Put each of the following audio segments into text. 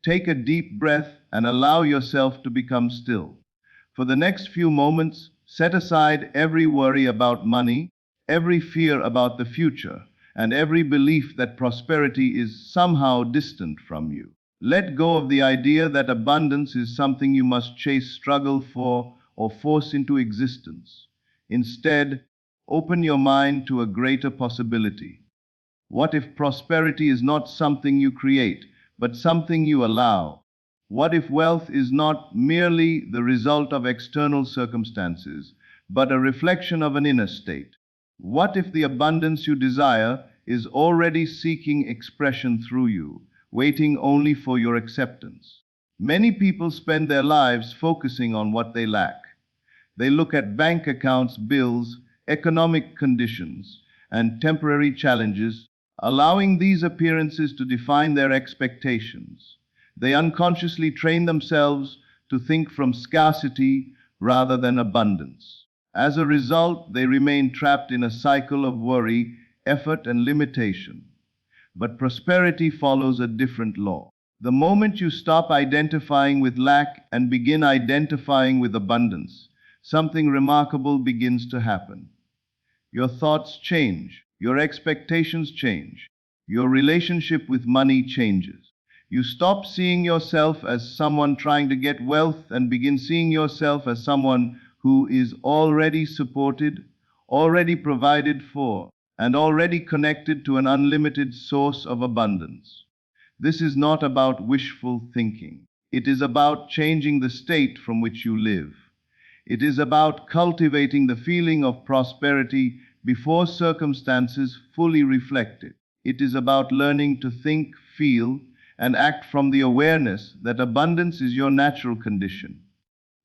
Take a deep breath and allow yourself to become still. For the next few moments, set aside every worry about money, every fear about the future, and every belief that prosperity is somehow distant from you. Let go of the idea that abundance is something you must chase, struggle for, or force into existence. Instead, open your mind to a greater possibility. What if prosperity is not something you create, but something you allow? What if wealth is not merely the result of external circumstances, but a reflection of an inner state? What if the abundance you desire is already seeking expression through you, waiting only for your acceptance? Many people spend their lives focusing on what they lack. They look at bank accounts, bills, economic conditions, and temporary challenges, allowing these appearances to define their expectations. They unconsciously train themselves to think from scarcity rather than abundance. As a result, they remain trapped in a cycle of worry, effort, and limitation. But prosperity follows a different law. The moment you stop identifying with lack and begin identifying with abundance, something remarkable begins to happen. Your thoughts change, your expectations change, your relationship with money changes. You stop seeing yourself as someone trying to get wealth and begin seeing yourself as someone who is already supported, already provided for, and already connected to an unlimited source of abundance. This is not about wishful thinking. It is about changing the state from which you live. It is about cultivating the feeling of prosperity before circumstances fully reflect it. It is about learning to think, feel, and act from the awareness that abundance is your natural condition.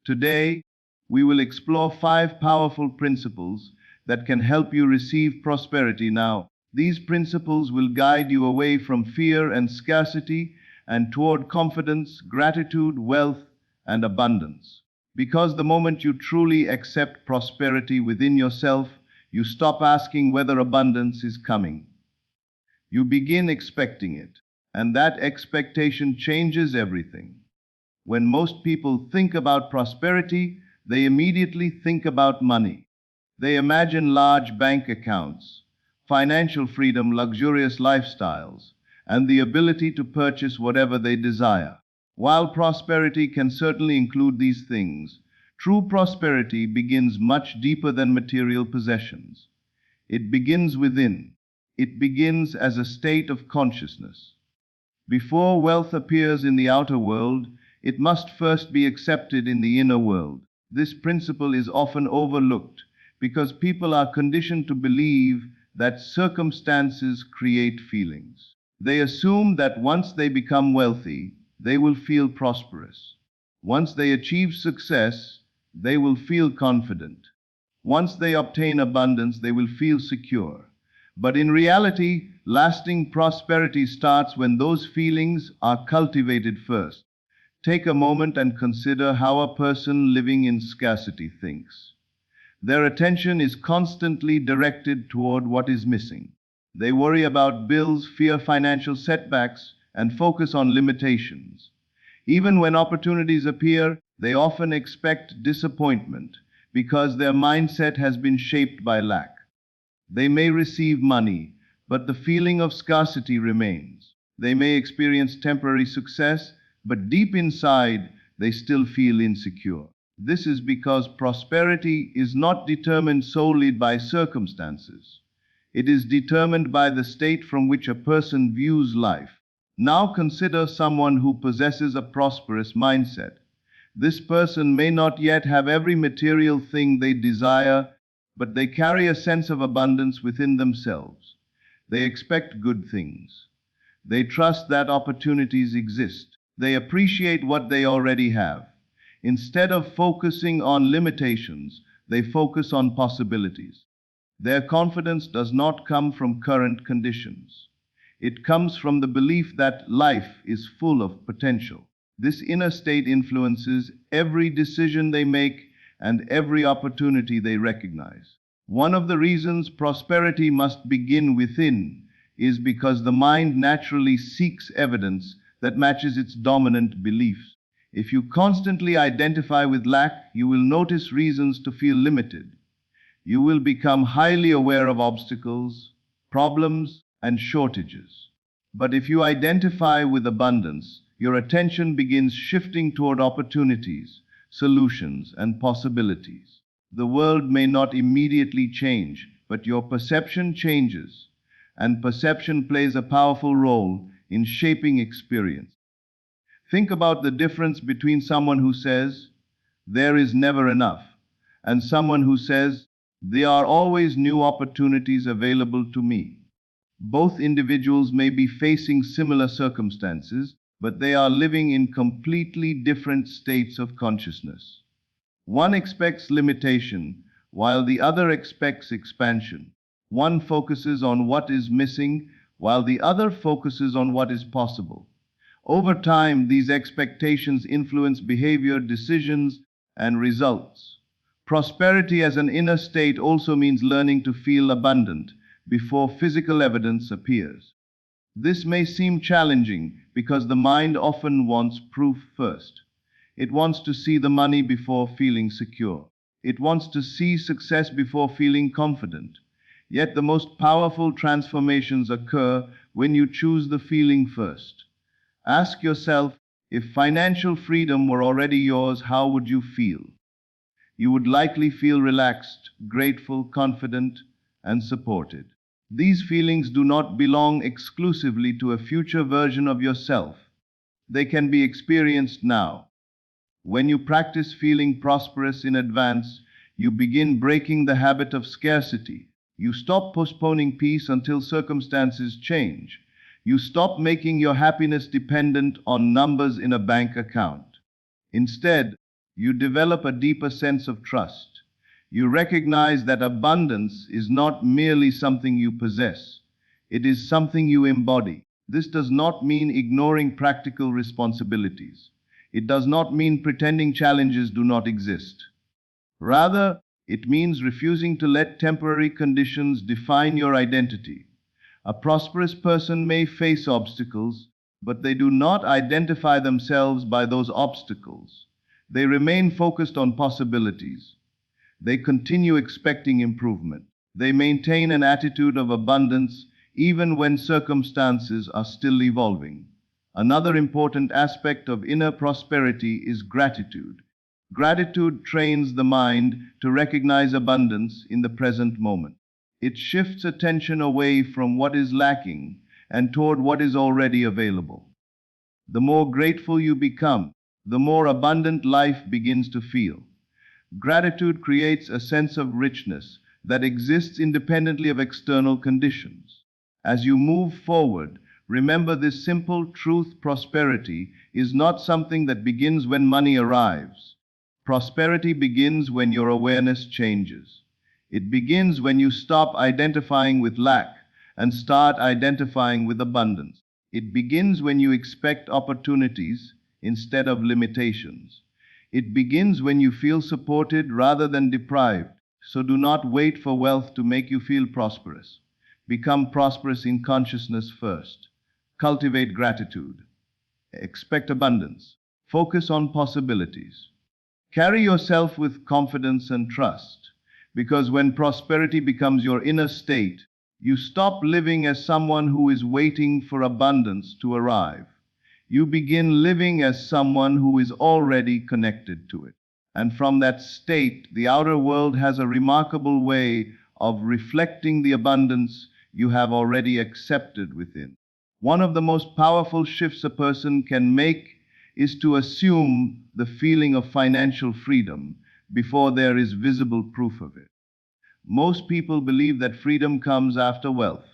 Today, we will explore 5 powerful principles that can help you receive prosperity now. These principles will guide you away from fear and scarcity and toward confidence, gratitude, wealth, and abundance. Because the moment you truly accept prosperity within yourself, you stop asking whether abundance is coming. You begin expecting it, and that expectation changes everything. When most people think about prosperity, they immediately think about money. They imagine large bank accounts, financial freedom, luxurious lifestyles, and the ability to purchase whatever they desire. While prosperity can certainly include these things, true prosperity begins much deeper than material possessions. It begins within. It begins as a state of consciousness. Before wealth appears in the outer world, it must first be accepted in the inner world. This principle is often overlooked because people are conditioned to believe that circumstances create feelings. They assume that once they become wealthy, they will feel prosperous. Once they achieve success, they will feel confident. Once they obtain abundance, they will feel secure. But in reality, lasting prosperity starts when those feelings are cultivated first. Take a moment and consider how a person living in scarcity thinks. Their attention is constantly directed toward what is missing. They worry about bills, fear financial setbacks, and focus on limitations. Even when opportunities appear, they often expect disappointment because their mindset has been shaped by lack. They may receive money, but the feeling of scarcity remains. They may experience temporary success, but deep inside, they still feel insecure. This is because prosperity is not determined solely by circumstances. It is determined by the state from which a person views life. Now consider someone who possesses a prosperous mindset. This person may not yet have every material thing they desire, but they carry a sense of abundance within themselves. They expect good things. They trust that opportunities exist. They appreciate what they already have. Instead of focusing on limitations, they focus on possibilities. Their confidence does not come from current conditions. It comes from the belief that life is full of potential. This inner state influences every decision they make and every opportunity they recognize. One of the reasons prosperity must begin within is because the mind naturally seeks evidence that matches its dominant beliefs. If you constantly identify with lack, you will notice reasons to feel limited. You will become highly aware of obstacles, problems, and shortages. But if you identify with abundance, your attention begins shifting toward opportunities, solutions, and possibilities. The world may not immediately change, but your perception changes, and perception plays a powerful role in shaping experience. Think about the difference between someone who says, "There is never enough," and someone who says, "There are always new opportunities available to me." Both individuals may be facing similar circumstances, but they are living in completely different states of consciousness. One expects limitation, while the other expects expansion. One focuses on what is missing, while the other focuses on what is possible. Over time, these expectations influence behavior, decisions, and results. Prosperity as an inner state also means learning to feel abundant before physical evidence appears. This may seem challenging because the mind often wants proof first. It wants to see the money before feeling secure. It wants to see success before feeling confident. Yet the most powerful transformations occur when you choose the feeling first. Ask yourself, if financial freedom were already yours, how would you feel? You would likely feel relaxed, grateful, confident, and supported. These feelings do not belong exclusively to a future version of yourself. They can be experienced now. When you practice feeling prosperous in advance, you begin breaking the habit of scarcity. You stop postponing peace until circumstances change. You stop making your happiness dependent on numbers in a bank account. Instead, you develop a deeper sense of trust. You recognize that abundance is not merely something you possess, it is something you embody. This does not mean ignoring practical responsibilities. It does not mean pretending challenges do not exist. Rather, it means refusing to let temporary conditions define your identity. A prosperous person may face obstacles, but they do not identify themselves by those obstacles. They remain focused on possibilities. They continue expecting improvement. They maintain an attitude of abundance even when circumstances are still evolving. Another important aspect of inner prosperity is gratitude. Gratitude trains the mind to recognize abundance in the present moment. It shifts attention away from what is lacking and toward what is already available. The more grateful you become, the more abundant life begins to feel. Gratitude creates a sense of richness that exists independently of external conditions. As you move forward, remember this simple truth: prosperity is not something that begins when money arrives. Prosperity begins when your awareness changes. It begins when you stop identifying with lack and start identifying with abundance. It begins when you expect opportunities instead of limitations. It begins when you feel supported rather than deprived. So do not wait for wealth to make you feel prosperous. Become prosperous in consciousness first. Cultivate gratitude. Expect abundance. Focus on possibilities. Carry yourself with confidence and trust, because when prosperity becomes your inner state, you stop living as someone who is waiting for abundance to arrive. You begin living as someone who is already connected to it. And from that state, the outer world has a remarkable way of reflecting the abundance you have already accepted within. One of the most powerful shifts a person can make is to assume the feeling of financial freedom before there is visible proof of it. Most people believe that freedom comes after wealth.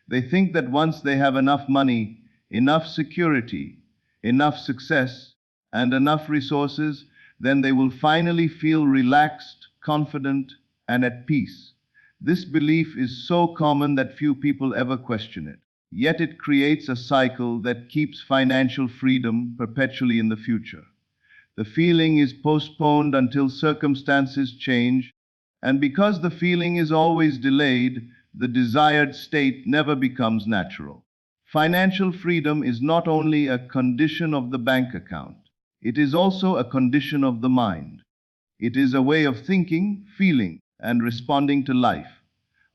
They think that once they have enough money, enough security, enough success, and enough resources, then they will finally feel relaxed, confident, and at peace. This belief is so common that few people ever question it. Yet it creates a cycle that keeps financial freedom perpetually in the future. The feeling is postponed until circumstances change, and because the feeling is always delayed, the desired state never becomes natural. Financial freedom is not only a condition of the bank account, it is also a condition of the mind. It is a way of thinking, feeling, and responding to life.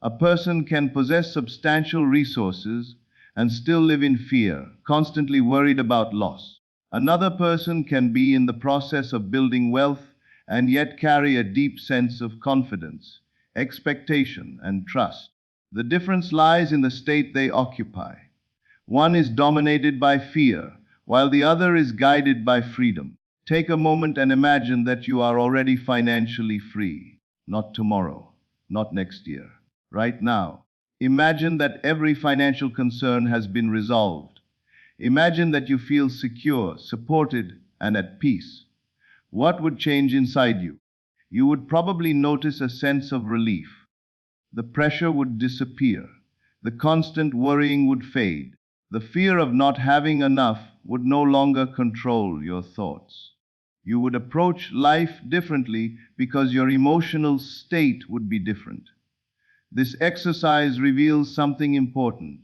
A person can possess substantial resources and still live in fear, constantly worried about loss. Another person can be in the process of building wealth and yet carry a deep sense of confidence, expectation, and trust. The difference lies in the state they occupy. One is dominated by fear, while the other is guided by freedom. Take a moment and imagine that you are already financially free. Not tomorrow, not next year, right now. Imagine that every financial concern has been resolved. Imagine that you feel secure, supported, and at peace. What would change inside you? You would probably notice a sense of relief. The pressure would disappear. The constant worrying would fade. The fear of not having enough would no longer control your thoughts. You would approach life differently because your emotional state would be different. This exercise reveals something important.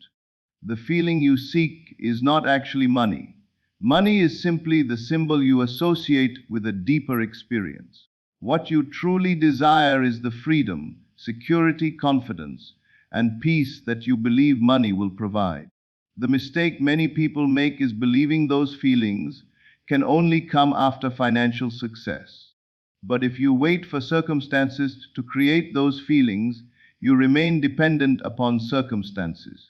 The feeling you seek is not actually money. Money is simply the symbol you associate with a deeper experience. What you truly desire is the freedom, security, confidence, and peace that you believe money will provide. The mistake many people make is believing those feelings can only come after financial success. But if you wait for circumstances to create those feelings, you remain dependent upon circumstances.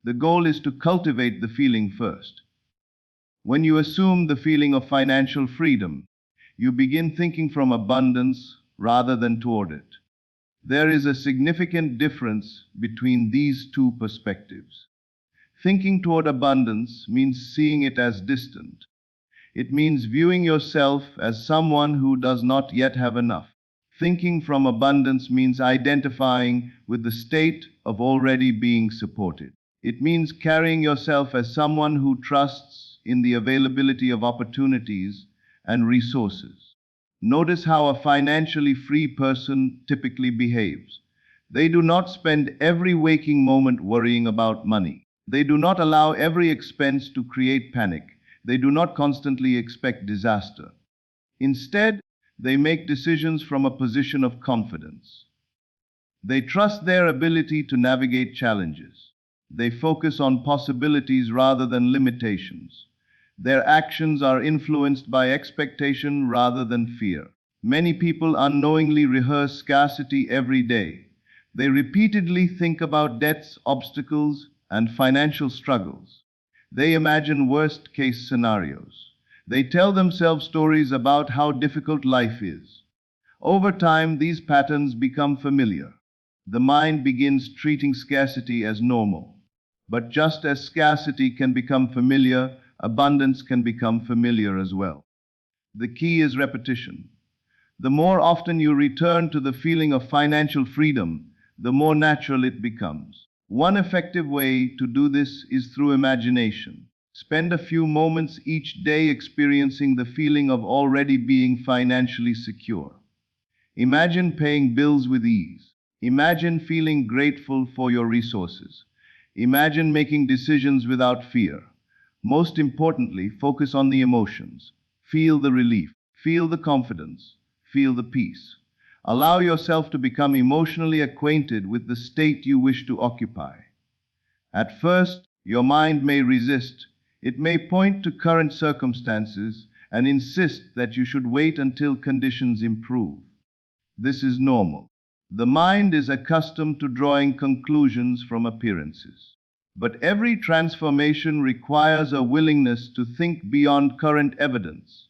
The goal is to cultivate the feeling first. When you assume the feeling of financial freedom, you begin thinking from abundance rather than toward it. There is a significant difference between these two perspectives. Thinking toward abundance means seeing it as distant. It means viewing yourself as someone who does not yet have enough. Thinking from abundance means identifying with the state of already being supported. It means carrying yourself as someone who trusts in the availability of opportunities and resources. Notice how a financially free person typically behaves. They do not spend every waking moment worrying about money. They do not allow every expense to create panic. They do not constantly expect disaster. Instead, they make decisions from a position of confidence. They trust their ability to navigate challenges. They focus on possibilities rather than limitations. Their actions are influenced by expectation rather than fear. Many people unknowingly rehearse scarcity every day. They repeatedly think about debts, obstacles, and financial struggles. They imagine worst-case scenarios. They tell themselves stories about how difficult life is. Over time, these patterns become familiar. The mind begins treating scarcity as normal. But just as scarcity can become familiar, abundance can become familiar as well. The key is repetition. The more often you return to the feeling of financial freedom, the more natural it becomes. One effective way to do this is through imagination. Spend a few moments each day experiencing the feeling of already being financially secure. Imagine paying bills with ease. Imagine feeling grateful for your resources. Imagine making decisions without fear. Most importantly, focus on the emotions. Feel the relief. Feel the confidence. Feel the peace. Allow yourself to become emotionally acquainted with the state you wish to occupy. At first, your mind may resist. It may point to current circumstances and insist that you should wait until conditions improve. This is normal. The mind is accustomed to drawing conclusions from appearances. But every transformation requires a willingness to think beyond current evidence.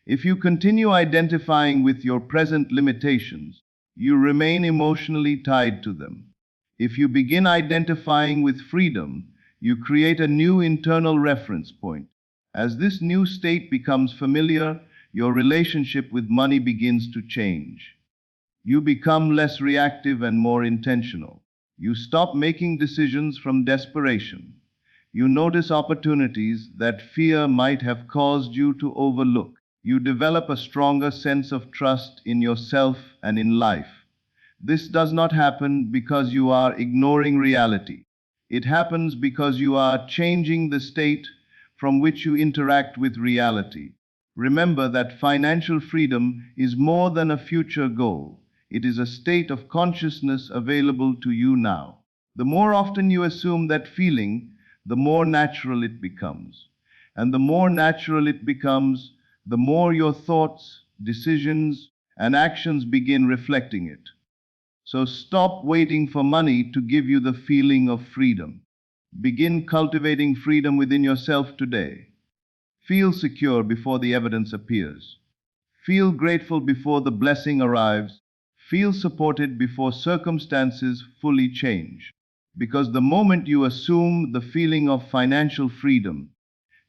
If you continue identifying with your present limitations, you remain emotionally tied to them. If you begin identifying with freedom, you create a new internal reference point. As this new state becomes familiar, your relationship with money begins to change. You become less reactive and more intentional. You stop making decisions from desperation. You notice opportunities that fear might have caused you to overlook. You develop a stronger sense of trust in yourself and in life. This does not happen because you are ignoring reality. It happens because you are changing the state from which you interact with reality. Remember that financial freedom is more than a future goal. It is a state of consciousness available to you now. The more often you assume that feeling, the more natural it becomes. And the more natural it becomes, the more your thoughts, decisions, and actions begin reflecting it. So stop waiting for money to give you the feeling of freedom. Begin cultivating freedom within yourself today. Feel secure before the evidence appears. Feel grateful before the blessing arrives. Feel supported before circumstances fully change. Because the moment you assume the feeling of financial freedom,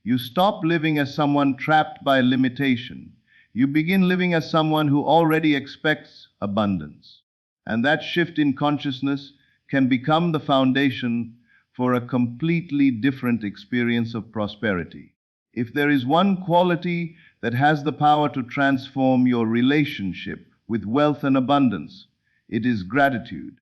you stop living as someone trapped by limitation. You begin living as someone who already expects abundance. And that shift in consciousness can become the foundation for a completely different experience of prosperity. If there is one quality that has the power to transform your relationship with wealth and abundance, it is gratitude.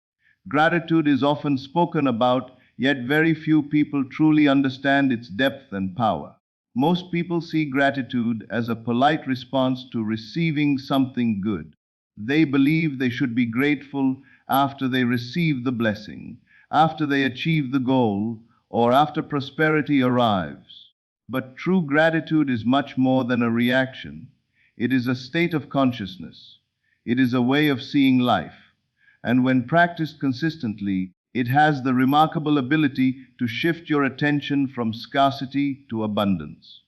Gratitude is often spoken about, yet very few people truly understand its depth and power. Most people see gratitude as a polite response to receiving something good. They believe they should be grateful after they receive the blessing, after they achieve the goal, or after prosperity arrives. But true gratitude is much more than a reaction. It is a state of consciousness. It is a way of seeing life. And when practiced consistently, it has the remarkable ability to shift your attention from scarcity to abundance.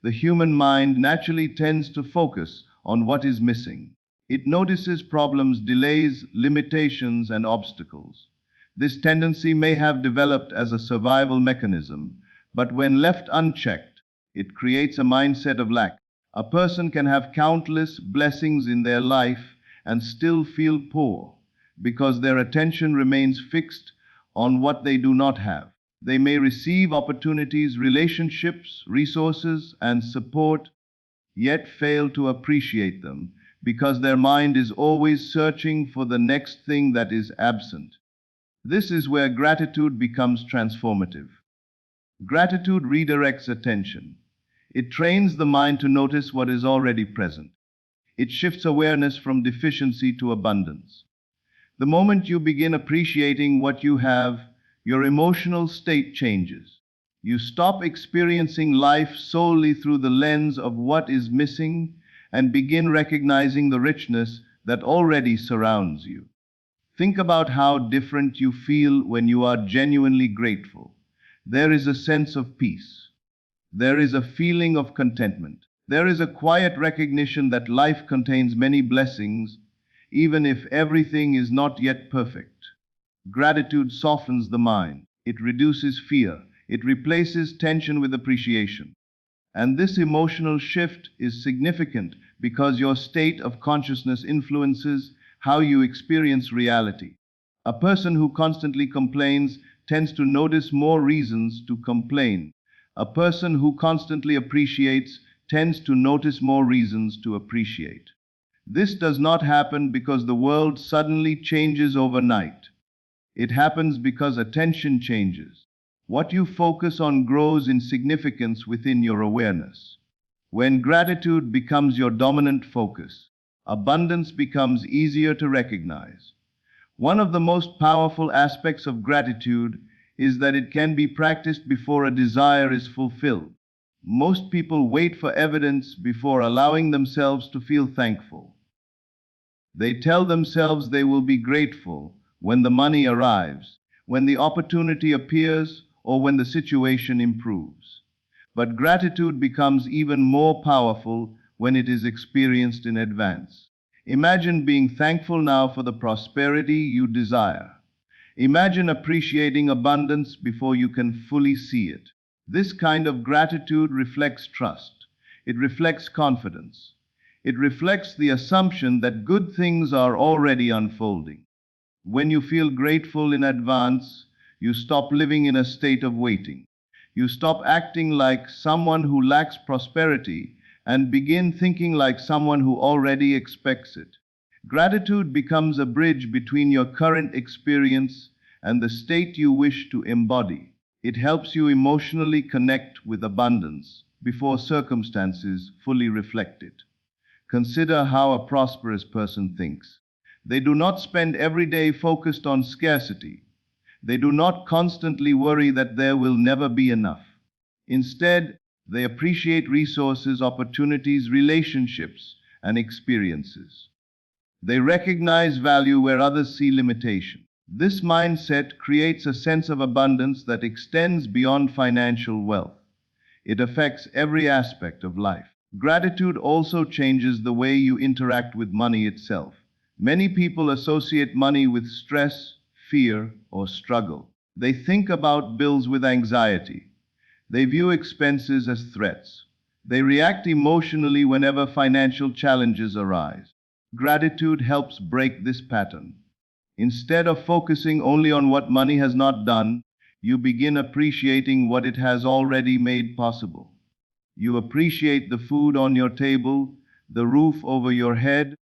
The human mind naturally tends to focus on what is missing. It notices problems, delays, limitations, and obstacles. This tendency may have developed as a survival mechanism, but when left unchecked, it creates a mindset of lack. A person can have countless blessings in their life and still feel poor because their attention remains fixed on what they do not have. They may receive opportunities, relationships, resources, and support, yet fail to appreciate them because their mind is always searching for the next thing that is absent. This is where gratitude becomes transformative. Gratitude redirects attention. It trains the mind to notice what is already present. It shifts awareness from deficiency to abundance. The moment you begin appreciating what you have, your emotional state changes. You stop experiencing life solely through the lens of what is missing and begin recognizing the richness that already surrounds you. Think about how different you feel when you are genuinely grateful. There is a sense of peace. There is a feeling of contentment. There is a quiet recognition that life contains many blessings, even if everything is not yet perfect. Gratitude softens the mind. It reduces fear. It replaces tension with appreciation. And this emotional shift is significant because your state of consciousness influences how you experience reality. A person who constantly complains tends to notice more reasons to complain. A person who constantly appreciates tends to notice more reasons to appreciate. This does not happen because the world suddenly changes overnight. It happens because attention changes. What you focus on grows in significance within your awareness. When gratitude becomes your dominant focus, abundance becomes easier to recognize. One of the most powerful aspects of gratitude is that it can be practiced before a desire is fulfilled. Most people wait for evidence before allowing themselves to feel thankful. They tell themselves they will be grateful when the money arrives, when the opportunity appears, or when the situation improves. But gratitude becomes even more powerful when it is experienced in advance. Imagine being thankful now for the prosperity you desire. Imagine appreciating abundance before you can fully see it. This kind of gratitude reflects trust. It reflects confidence. It reflects the assumption that good things are already unfolding. When you feel grateful in advance, you stop living in a state of waiting. You stop acting like someone who lacks prosperity and begin thinking like someone who already expects it. Gratitude becomes a bridge between your current experience and the state you wish to embody. It helps you emotionally connect with abundance before circumstances fully reflect it. Consider how a prosperous person thinks. They do not spend every day focused on scarcity. They do not constantly worry that there will never be enough. Instead, they appreciate resources, opportunities, relationships, and experiences. They recognize value where others see limitation. This mindset creates a sense of abundance that extends beyond financial wealth. It affects every aspect of life. Gratitude also changes the way you interact with money itself. Many people associate money with stress, fear, or struggle. They think about bills with anxiety. They view expenses as threats. They react emotionally whenever financial challenges arise. Gratitude helps break this pattern. Instead of focusing only on what money has not done, you begin appreciating what it has already made possible. You appreciate the food on your table, the roof over your head,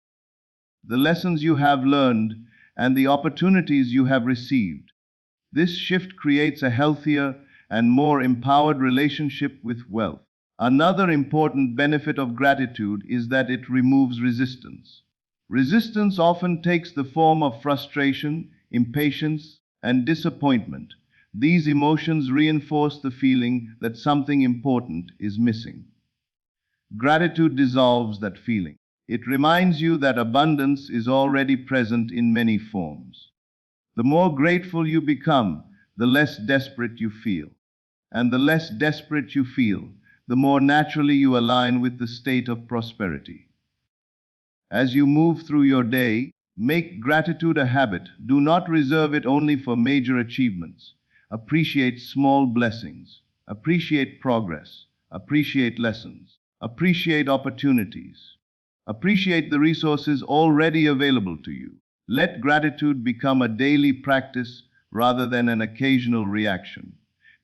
the lessons you have learned, and the opportunities you have received. This shift creates a healthier and more empowered relationship with wealth. Another important benefit of gratitude is that it removes resistance. Resistance often takes the form of frustration, impatience, and disappointment. These emotions reinforce the feeling that something important is missing. Gratitude dissolves that feeling. It reminds you that abundance is already present in many forms. The more grateful you become, the less desperate you feel. And the less desperate you feel, the more naturally you align with the state of prosperity. As you move through your day, make gratitude a habit. Do not reserve it only for major achievements. Appreciate small blessings. Appreciate progress. Appreciate lessons. Appreciate opportunities. Appreciate the resources already available to you. Let gratitude become a daily practice rather than an occasional reaction.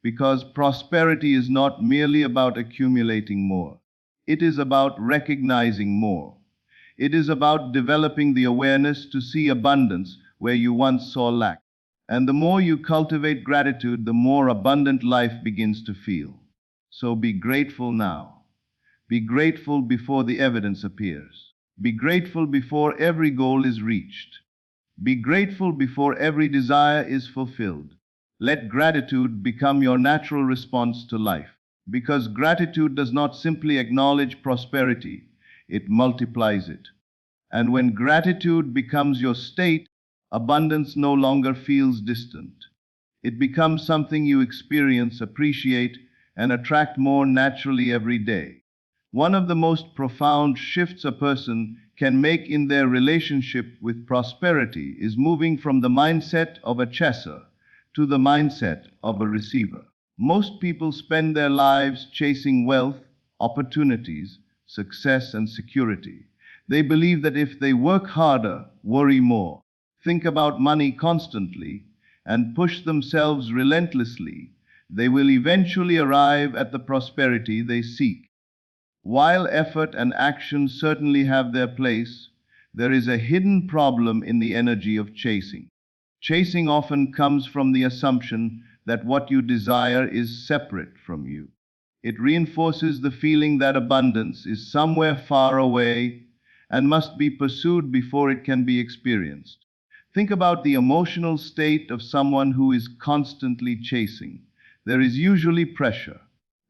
Because prosperity is not merely about accumulating more. It is about recognizing more. It is about developing the awareness to see abundance where you once saw lack. And the more you cultivate gratitude, the more abundant life begins to feel. So be grateful now. Be grateful before the evidence appears. Be grateful before every goal is reached. Be grateful before every desire is fulfilled. Let gratitude become your natural response to life. Because gratitude does not simply acknowledge prosperity, it multiplies it. And when gratitude becomes your state, abundance no longer feels distant. It becomes something you experience, appreciate, and attract more naturally every day. One of the most profound shifts a person can make in their relationship with prosperity is moving from the mindset of a chaser to the mindset of a receiver. Most people spend their lives chasing wealth, opportunities, success, and security. They believe that if they work harder, worry more, think about money constantly, and push themselves relentlessly, they will eventually arrive at the prosperity they seek. While effort and action certainly have their place, there is a hidden problem in the energy of chasing. Chasing often comes from the assumption that what you desire is separate from you. It reinforces the feeling that abundance is somewhere far away and must be pursued before it can be experienced. Think about the emotional state of someone who is constantly chasing. There is usually pressure.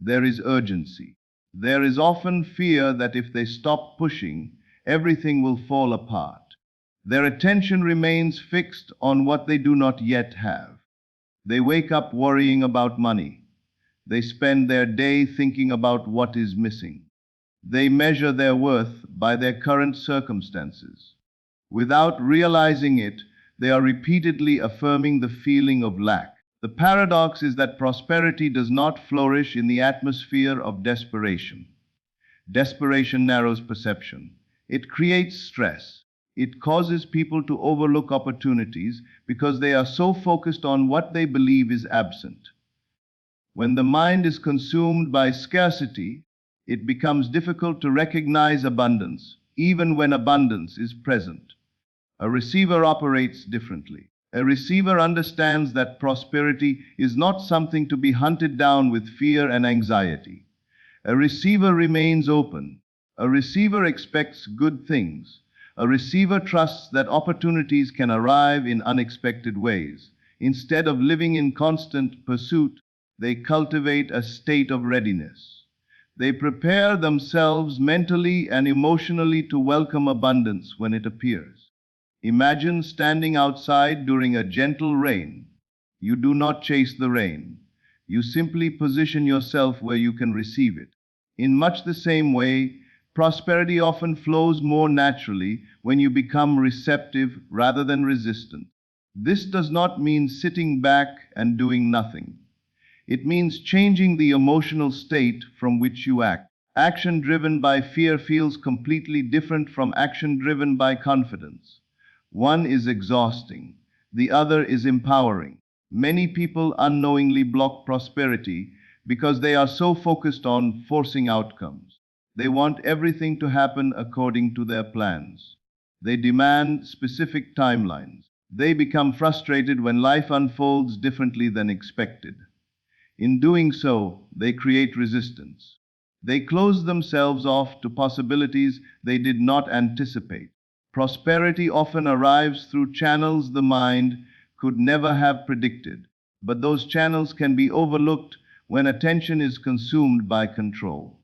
There is urgency. There is often fear that if they stop pushing, everything will fall apart. Their attention remains fixed on what they do not yet have. They wake up worrying about money. They spend their day thinking about what is missing. They measure their worth by their current circumstances. Without realizing it, they are repeatedly affirming the feeling of lack. The paradox is that prosperity does not flourish in the atmosphere of desperation. Desperation narrows perception. It creates stress. It causes people to overlook opportunities because they are so focused on what they believe is absent. When the mind is consumed by scarcity, it becomes difficult to recognize abundance, even when abundance is present. A receiver operates differently. A receiver understands that prosperity is not something to be hunted down with fear and anxiety. A receiver remains open. A receiver expects good things. A receiver trusts that opportunities can arrive in unexpected ways. Instead of living in constant pursuit, they cultivate a state of readiness. They prepare themselves mentally and emotionally to welcome abundance when it appears. Imagine standing outside during a gentle rain. You do not chase the rain. You simply position yourself where you can receive it. In much the same way, prosperity often flows more naturally when you become receptive rather than resistant. This does not mean sitting back and doing nothing. It means changing the emotional state from which you act. Action driven by fear feels completely different from action driven by confidence. One is exhausting, the other is empowering. Many people unknowingly block prosperity because they are so focused on forcing outcomes. They want everything to happen according to their plans. They demand specific timelines. They become frustrated when life unfolds differently than expected. In doing so, they create resistance. They close themselves off to possibilities they did not anticipate. Prosperity often arrives through channels the mind could never have predicted, but those channels can be overlooked when attention is consumed by control.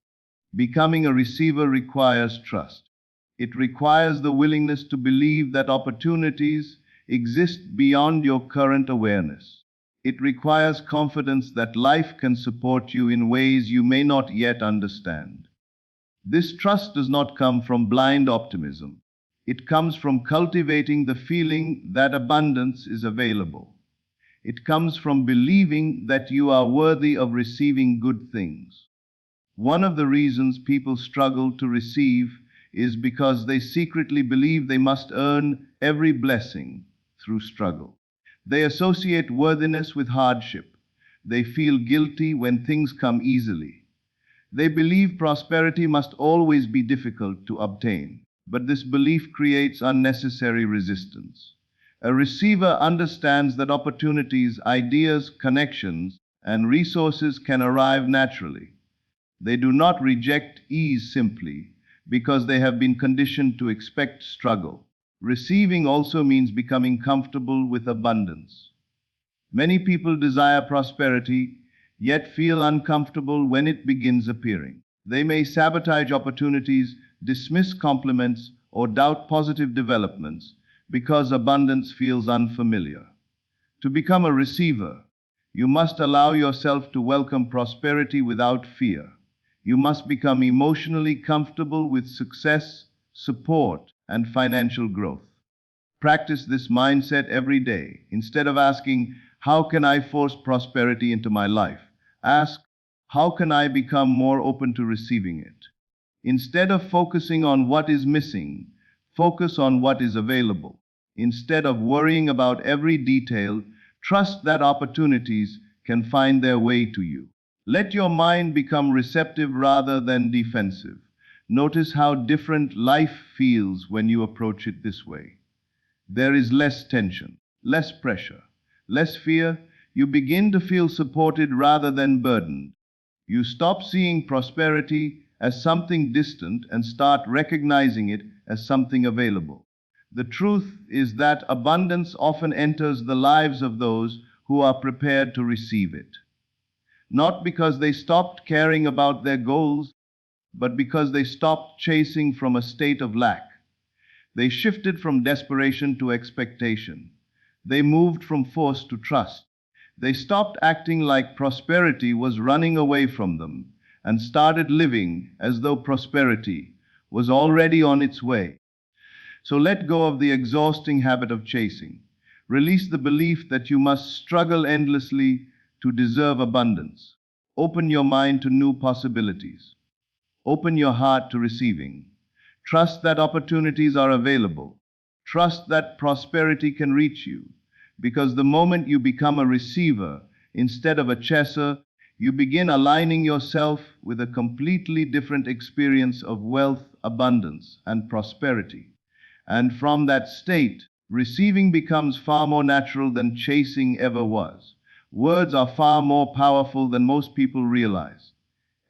Becoming a receiver requires trust. It requires the willingness to believe that opportunities exist beyond your current awareness. It requires confidence that life can support you in ways you may not yet understand. This trust does not come from blind optimism. It comes from cultivating the feeling that abundance is available. It comes from believing that you are worthy of receiving good things. One of the reasons people struggle to receive is because they secretly believe they must earn every blessing through struggle. They associate worthiness with hardship. They feel guilty when things come easily. They believe prosperity must always be difficult to obtain. But this belief creates unnecessary resistance. A receiver understands that opportunities, ideas, connections, and resources can arrive naturally. They do not reject ease simply because they have been conditioned to expect struggle. Receiving also means becoming comfortable with abundance. Many people desire prosperity, yet feel uncomfortable when it begins appearing. They may sabotage opportunities, dismiss compliments, or doubt positive developments because abundance feels unfamiliar. To become a receiver, you must allow yourself to welcome prosperity without fear. You must become emotionally comfortable with success, support, and financial growth. Practice this mindset every day. Instead of asking, how can I force prosperity into my life? Ask, how can I become more open to receiving it? Instead of focusing on what is missing, focus on what is available. Instead of worrying about every detail, trust that opportunities can find their way to you. Let your mind become receptive rather than defensive. Notice how different life feels when you approach it this way. There is less tension, less pressure, less fear. You begin to feel supported rather than burdened. You stop seeing prosperity as something distant and start recognizing it as something available. The truth is that abundance often enters the lives of those who are prepared to receive it. Not because they stopped caring about their goals, but because they stopped chasing from a state of lack. They shifted from desperation to expectation. They moved from force to trust. They stopped acting like prosperity was running away from them and started living as though prosperity was already on its way. So let go of the exhausting habit of chasing. Release the belief that you must struggle endlessly to deserve abundance. Open your mind to new possibilities. Open your heart to receiving. Trust that opportunities are available. Trust that prosperity can reach you. Because the moment you become a receiver instead of a chaser, you begin aligning yourself with a completely different experience of wealth, abundance, and prosperity. And from that state, receiving becomes far more natural than chasing ever was. Words are far more powerful than most people realize.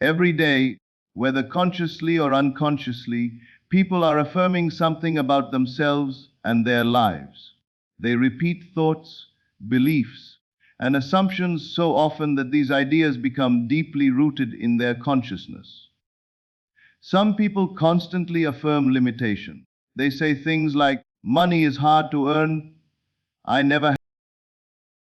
Every day, whether consciously or unconsciously, people are affirming something about themselves and their lives. They repeat thoughts, beliefs, and assumptions so often that these ideas become deeply rooted in their consciousness. Some people constantly affirm limitation. They say things like, money is hard to earn, I never